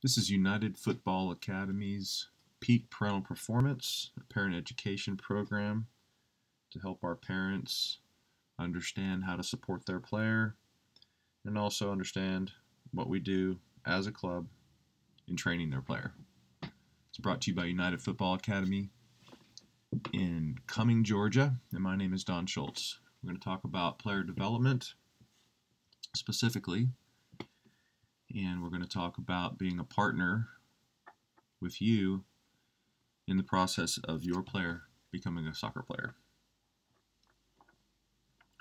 This is United Football Academy's Peak Parental Performance, a parent education program to help our parents understand how to support their player and also understand what we do as a club in training their player. It's brought to you by United Football Academy in Cumming, Georgia, and my name is Don Schultz. We're going to talk about player development specifically, and we're going to talk about being a partner with you in the process of your player becoming a soccer player.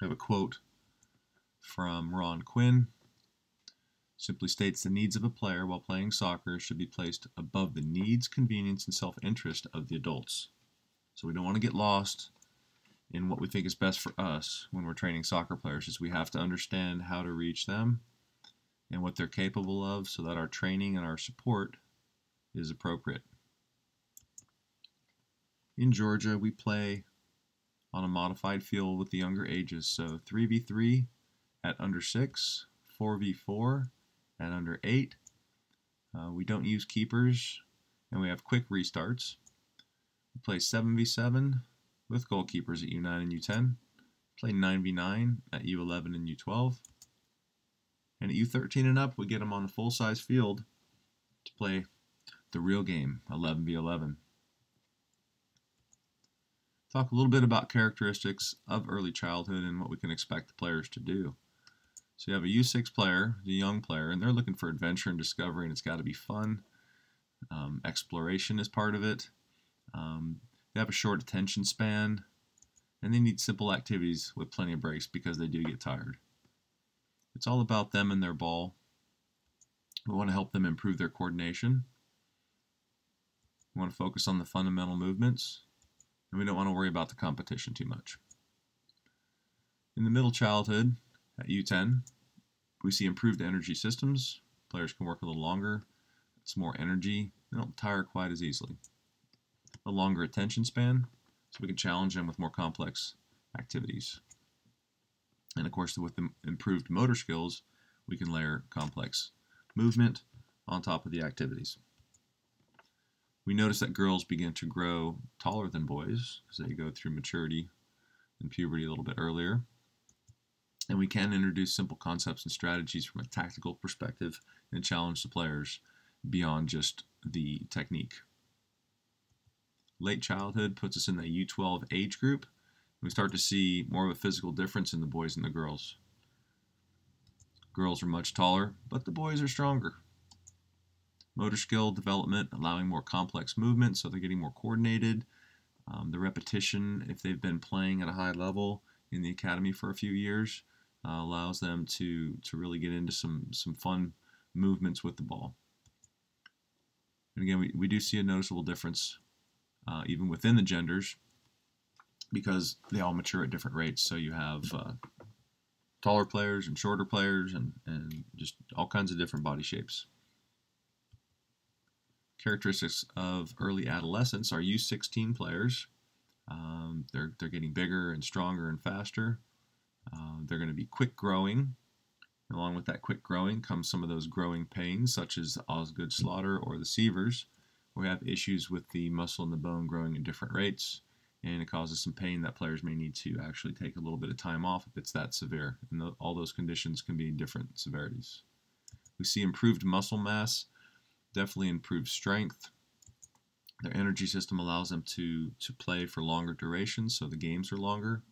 I have a quote from Ron Quinn. Simply states the needs of a player while playing soccer should be placed above the needs, convenience, and self-interest of the adults. So we don't want to get lost in what we think is best for us when we're training soccer players, is we have to understand how to reach them and what they're capable of so that our training and our support is appropriate. In Georgia, we play on a modified field with the younger ages, so 3v3 at under 6, 4v4 at under 8. We don't use keepers, and we have quick restarts. We play 7v7 with goalkeepers at U9 and U10. Play 9v9 at U11 and U12. And at U13 and up, we get them on a full-size field to play the real game, 11v11. Talk a little bit about characteristics of early childhood and what we can expect the players to do. So you have a U6 player, the young player, and they're looking for adventure and discovery, and it's got to be fun. Exploration is part of it. They have a short attention span, and they need simple activities with plenty of breaks because they do get tired. It's all about them and their ball. We want to help them improve their coordination. We want to focus on the fundamental movements, and we don't want to worry about the competition too much. In the middle childhood, at U10, we see improved energy systems. Players can work a little longer. It's more energy. They don't tire quite as easily. A longer attention span, so we can challenge them with more complex activities. And of course, with the improved motor skills, we can layer complex movement on top of the activities. We notice that girls begin to grow taller than boys as they go through maturity and puberty a little bit earlier. And we can introduce simple concepts and strategies from a tactical perspective and challenge the players beyond just the technique. Late childhood puts us in the U12 age group. We start to see more of a physical difference in the boys and the girls. Girls are much taller, but the boys are stronger. Motor skill development, allowing more complex movement, so they're getting more coordinated. The repetition, if they've been playing at a high level in the academy for a few years, allows them to really get into some fun movements with the ball. And again, we do see a noticeable difference even within the genders, because they all mature at different rates. So you have taller players and shorter players and just all kinds of different body shapes. Characteristics of early adolescence are U16 players. They're getting bigger and stronger and faster. They're going to be quick growing. Along with that quick growing comes some of those growing pains, such as Osgood Slaughter or the Sievers. We have issues with the muscle and the bone growing at different rates, and it causes some pain that players may need to actually take a little bit of time off if it's that severe. And all those conditions can be different severities. We see improved muscle mass, definitely improved strength. Their energy system allows them to play for longer durations, so the games are longer.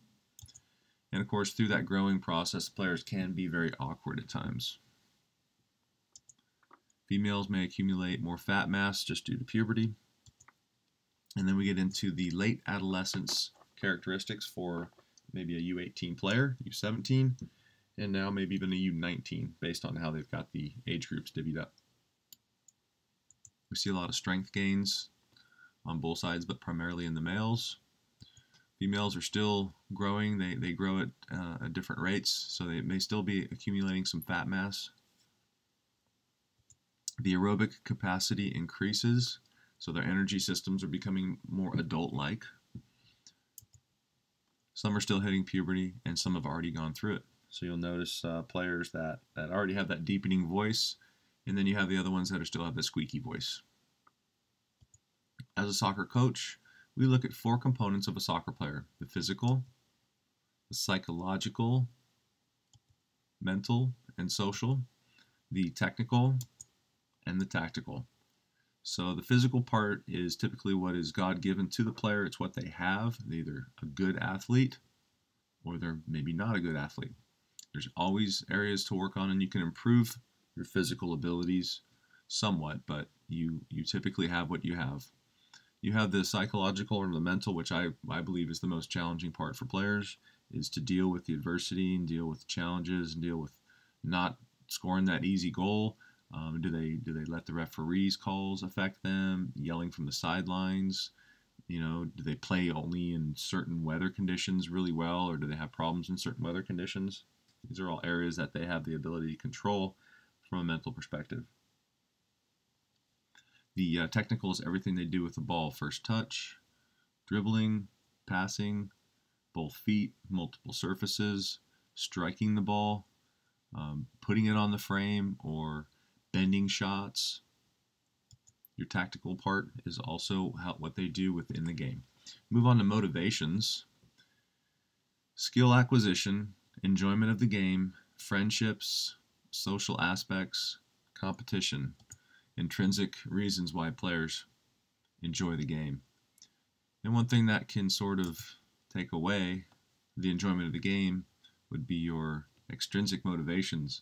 And of course, through that growing process, players can be very awkward at times. Females may accumulate more fat mass just due to puberty. And then we get into the late adolescence characteristics for maybe a U18 player, U17, and now maybe even a U19 based on how they've got the age groups divvied up. We see a lot of strength gains on both sides, but primarily in the males. Females are still growing. They grow at different rates, so they may still be accumulating some fat mass. The aerobic capacity increases, so their energy systems are becoming more adult-like. Some are still hitting puberty, and some have already gone through it. So you'll notice players that already have that deepening voice And then you have the other ones that still have the squeaky voice. As a soccer coach, we look at 4 components of a soccer player: the physical, the psychological, mental, and social, the technical, and the tactical. So the physical part is typically what is God-given to the player. It's what they have. They're either a good athlete or they're maybe not a good athlete. There's always areas to work on, and you can improve your physical abilities somewhat, but you typically have what you have. You have the psychological or the mental, which I believe is the most challenging part for players, is to deal with the adversity and deal with challenges and deal with not scoring that easy goal. Do they let the referees' calls affect them? Yelling from the sidelines? Do they play only in certain weather conditions really well, or do they have problems in certain weather conditions? These are all areas that they have the ability to control from a mental perspective. The technical is everything they do with the ball: first touch, dribbling, passing, both feet, multiple surfaces, striking the ball, putting it on the frame, or bending shots. Your tactical part is also what they do within the game. Move on to motivations: skill acquisition, enjoyment of the game, friendships, social aspects, competition, intrinsic reasons why players enjoy the game. And one thing that can sort of take away the enjoyment of the game would be your extrinsic motivations.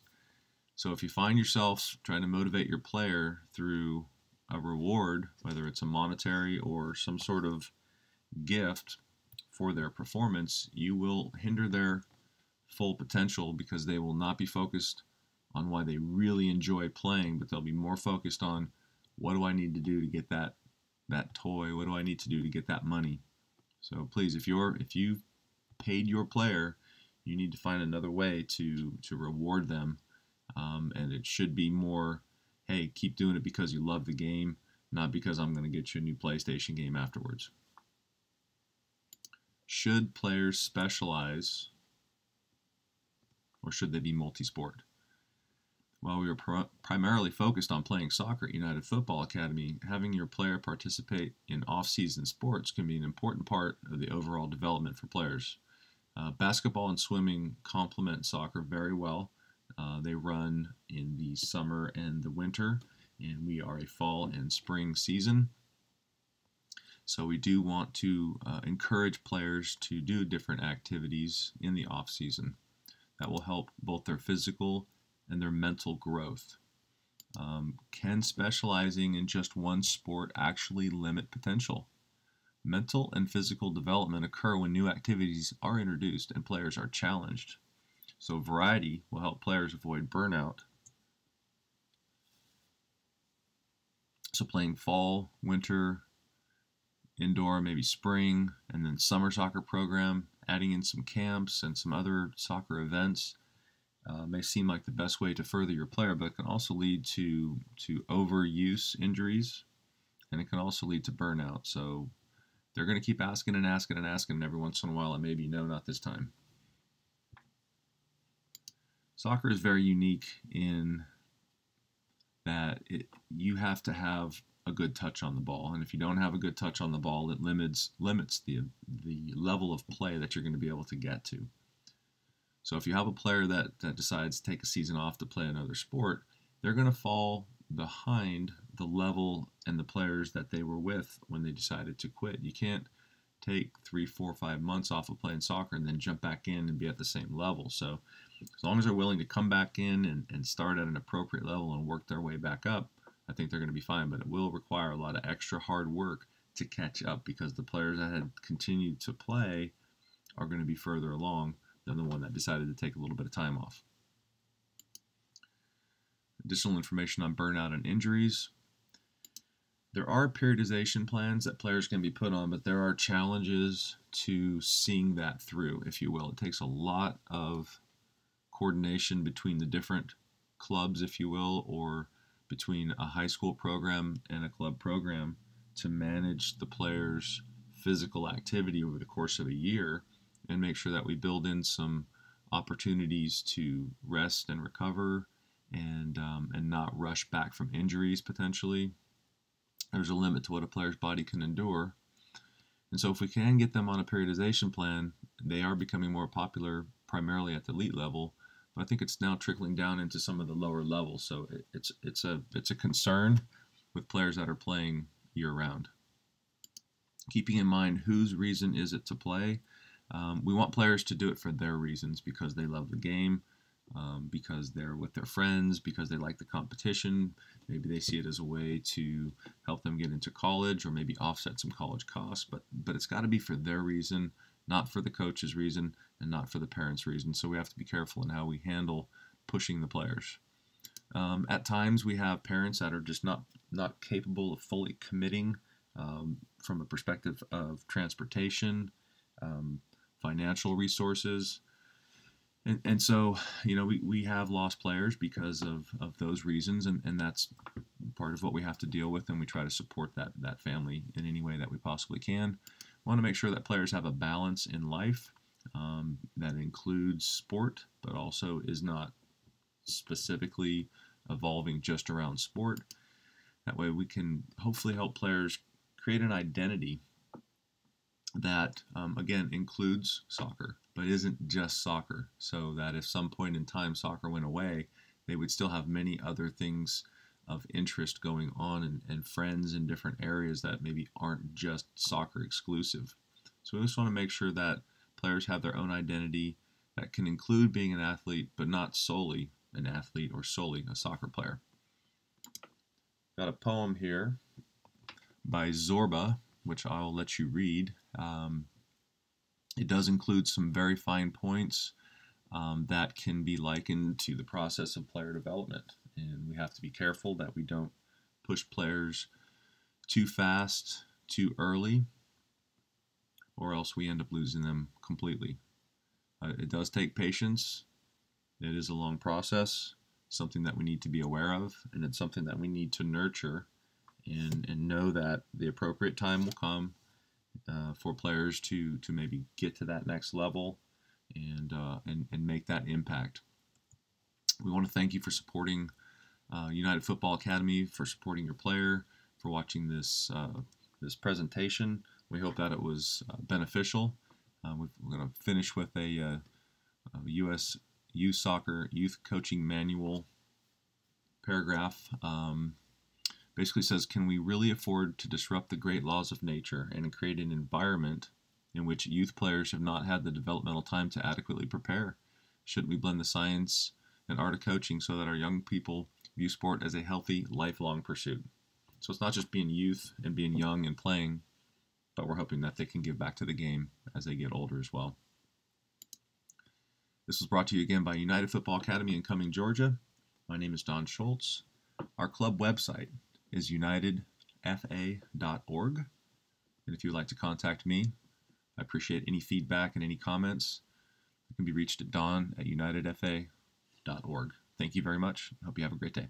So if you find yourself trying to motivate your player through a reward, whether it's a monetary or some sort of gift for their performance, you will hinder their full potential, because they will not be focused on why they really enjoy playing, but they'll be more focused on, what do I need to do to get that toy? What do I need to do to get that money? So please, if you've paid your player, you need to find another way to reward them, and it should be more, hey, keep doing it because you love the game, not because I'm going to get you a new PlayStation game afterwards. Should players specialize, or should they be multi-sport? While we were primarily focused on playing soccer at United Football Academy, having your player participate in off-season sports can be an important part of the overall development for players. Basketball and swimming complement soccer very well. They run in the summer and the winter, and we are a fall and spring season. So we do want to encourage players to do different activities in the off-season. That will help both their physical and their mental growth. Can specializing in just one sport actually limit potential? Mental and physical development occur when new activities are introduced and players are challenged. So variety will help players avoid burnout. So playing fall, winter, indoor, maybe spring, and then summer soccer program, adding in some camps and some other soccer events may seem like the best way to further your player, but it can also lead to overuse injuries, and it can also lead to burnout. So they're going to keep asking and asking and asking, and every once in a while it may be, no, not this time. Soccer is very unique in that you have to have a good touch on the ball, and if you don't have a good touch on the ball, it limits the level of play that you're going to be able to get to. So if you have a player that decides to take a season off to play another sport, they're going to fall behind the level and the players that they were with when they decided to quit. You can't take 3, 4, 5 months off of playing soccer and then jump back in and be at the same level. So as long as they're willing to come back in and start at an appropriate level and work their way back up, I think they're going to be fine. But it will require a lot of extra hard work to catch up, because the players that had continued to play are going to be further along than the one that decided to take a little bit of time off. Additional information on burnout and injuries. There are periodization plans that players can be put on, but there are challenges to seeing that through, if you will. It takes a lot of coordination between the different clubs, if you will, or between a high school program and a club program to manage the players' physical activity over the course of a year, and make sure that we build in some opportunities to rest and recover and not rush back from injuries potentially. There's a limit to what a player's body can endure. And so if we can get them on a periodization plan, they are becoming more popular primarily at the elite level, but I think it's now trickling down into some of the lower levels. So it's a concern with players that are playing year-round. Keeping in mind whose reason is it to play. We want players to do it for their reasons, because they love the game, because they're with their friends, because they like the competition. Maybe they see it as a way to help them get into college, or maybe offset some college costs. But it's got to be for their reason, not for the coach's reason, and not for the parents' reason. So we have to be careful in how we handle pushing the players. At times we have parents that are just not capable of fully committing from a perspective of transportation, financial resources. And so, we have lost players because of those reasons, and that's part of what we have to deal with, and we try to support that family in any way that we possibly can. We want to make sure that players have a balance in life that includes sport, but also is not specifically evolving just around sport. That way we can hopefully help players create an identity that, again, includes soccer, but isn't just soccer, so that if some point in time soccer went away, they would still have many other things of interest going on, and friends in different areas that maybe aren't just soccer exclusive. So we just want to make sure that players have their own identity that can include being an athlete, but not solely an athlete or solely a soccer player. Got a poem here by Zorba, which I'll let you read. It does include some very fine points that can be likened to the process of player development. And we have to be careful that we don't push players too fast, too early, or else we end up losing them completely. It does take patience. It is a long process, something that we need to be aware of, and it's something that we need to nurture and know that the appropriate time will come for players to maybe get to that next level and make that impact. We want to thank you for supporting United Football Academy, for supporting your player, for watching this presentation. We hope that it was beneficial. We're going to finish with a U.S. Youth Soccer Youth Coaching Manual paragraph. Basically says, can we really afford to disrupt the great laws of nature and create an environment in which youth players have not had the developmental time to adequately prepare? Shouldn't we blend the science and art of coaching so that our young people view sport as a healthy, lifelong pursuit? So it's not just being youth and being young and playing, but we're hoping that they can give back to the game as they get older as well. This was brought to you again by United Football Academy in Cumming, Georgia. My name is Don Schultz. Our club website is unitedfa.org. And if you'd like to contact me, I appreciate any feedback and any comments. You can be reached at don@unitedfa.org. Thank you very much. I hope you have a great day.